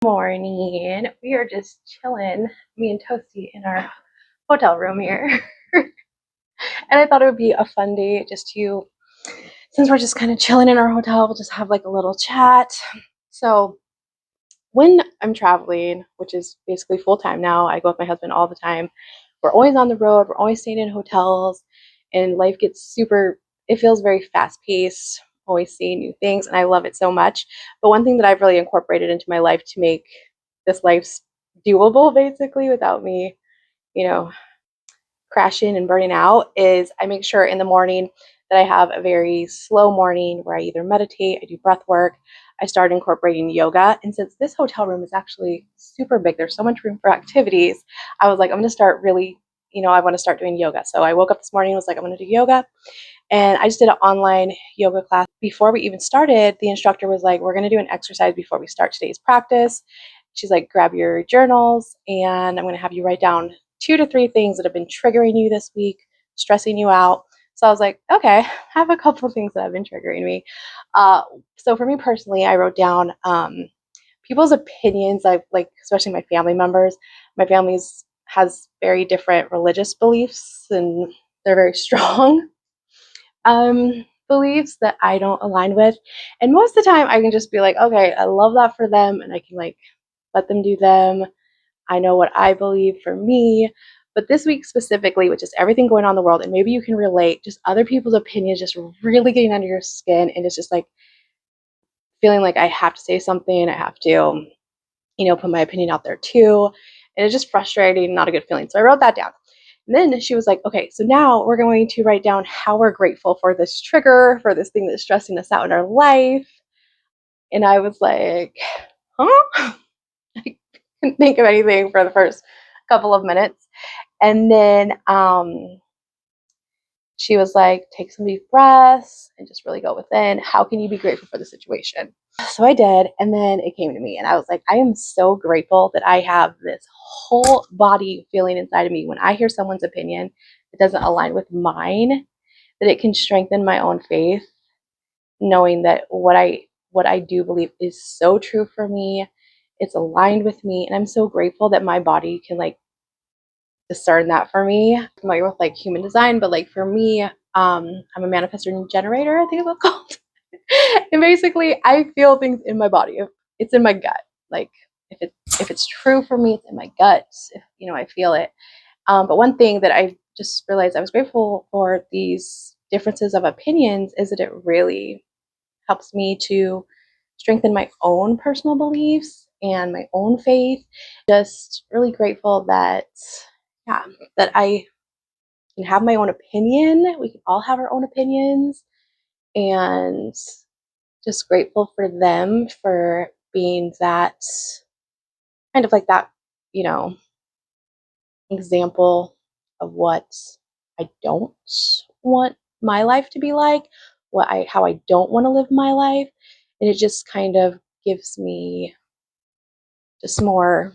Morning. We are just chilling, me and Toasty, in our hotel room here. And I thought it would be a fun day just to, since we're just kind of chilling in our hotel, we'll just have like a little chat. So when I'm traveling, which is basically full time now, I go with my husband all the time. We're always on the road, we're always staying in hotels, and life gets it feels very fast paced, always seeing new things, and I love it so much. But one thing that I've really incorporated into my life to make this life doable basically without me, you know, crashing and burning out is I make sure in the morning that I have a very slow morning where I either meditate, I do breath work, I start incorporating yoga. And since this hotel room is actually super big, there's so much room for activities, I was like, I'm going to start really, I want to start doing yoga. So I woke up this morning and was like, I'm going to do yoga. And I just did an online yoga class. Before we even started, the instructor was like, we're going to do an exercise before we start today's practice. She's like, grab your journals and I'm going to have you write down 2 to 3 things that have been triggering you this week, stressing you out. So I was like, okay, I have a couple of things that have been triggering me. So for me personally, I wrote down people's opinions, like especially my family members. My family's has very different religious beliefs and they're very strong beliefs that I don't align with. And most of the time I can just be like, okay, I love that for them and I can like let them do them. I know what I believe for me. But this week specifically, with just everything going on in the world, and maybe you can relate, just other people's opinions just really getting under your skin, and it's just like feeling like I have to say something, I have to, put my opinion out there too. And it's just frustrating, not a good feeling. So I wrote that down. And then she was like, okay, so now we're going to write down how we're grateful for this trigger, for this thing that's stressing us out in our life. And I was like, huh? I couldn't think of anything for the first couple of minutes. And then she was like, take some deep breaths and just really go within. How can you be grateful for the situation? So I did. And then it came to me and I was like, I am so grateful that I have this whole body feeling inside of me when I hear someone's opinion that doesn't align with mine, that it can strengthen my own faith, knowing that what I do believe is so true for me. It's aligned with me. And I'm so grateful that my body can like discern that for me. I'm familiar with like human design, but like for me, I'm a manifestor generator, I think it's called. And basically I feel things in my body. It's in my gut. Like if it's true for me, it's in my gut. If I feel it. But one thing that I just realized I was grateful for these differences of opinions is that it really helps me to strengthen my own personal beliefs and my own faith. Just really grateful that, yeah, that I can have my own opinion. We can all have our own opinions, and just grateful for them for being that kind of like that, you know, example of what I don't want my life to be like, how I don't want to live my life. And it just kind of gives me just more,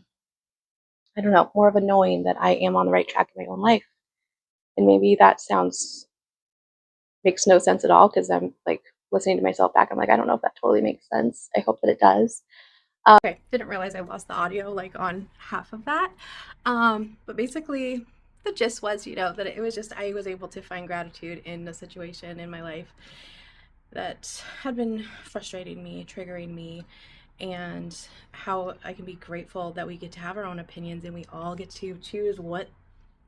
I don't know, more of a knowing that I am on the right track in my own life. And maybe that makes no sense at all because I'm like listening to myself back. I'm like, I don't know if that totally makes sense. I hope that it does. Okay, didn't realize I lost the audio like on half of that. But basically, the gist was, that it was just I was able to find gratitude in a situation in my life that had been frustrating me, triggering me, and how I can be grateful that we get to have our own opinions and we all get to choose what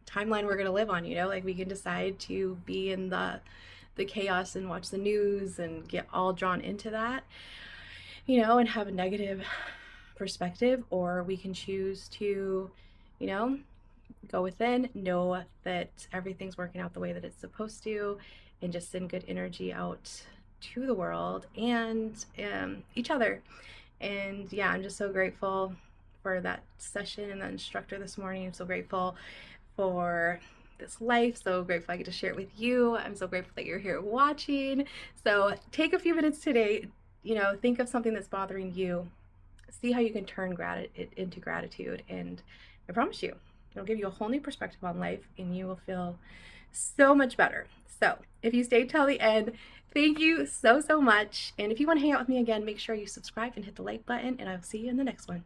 timeline we're going to live on. Like we can decide to be in the chaos and watch the news and get all drawn into that, and have a negative perspective, or we can choose to, go within, know that everything's working out the way that it's supposed to, and just send good energy out to the world and each other. And yeah, I'm just so grateful for that session and that instructor this morning. I'm so grateful for this life, so grateful I get to share it with you. I'm so grateful that you're here watching. So take a few minutes today, think of something that's bothering you, see how you can turn it into gratitude, and I promise you it'll give you a whole new perspective on life and you will feel so much better. So if you stayed till the end, thank you so much. And if you want to hang out with me again, make sure you subscribe and hit the like button, and I'll see you in the next one.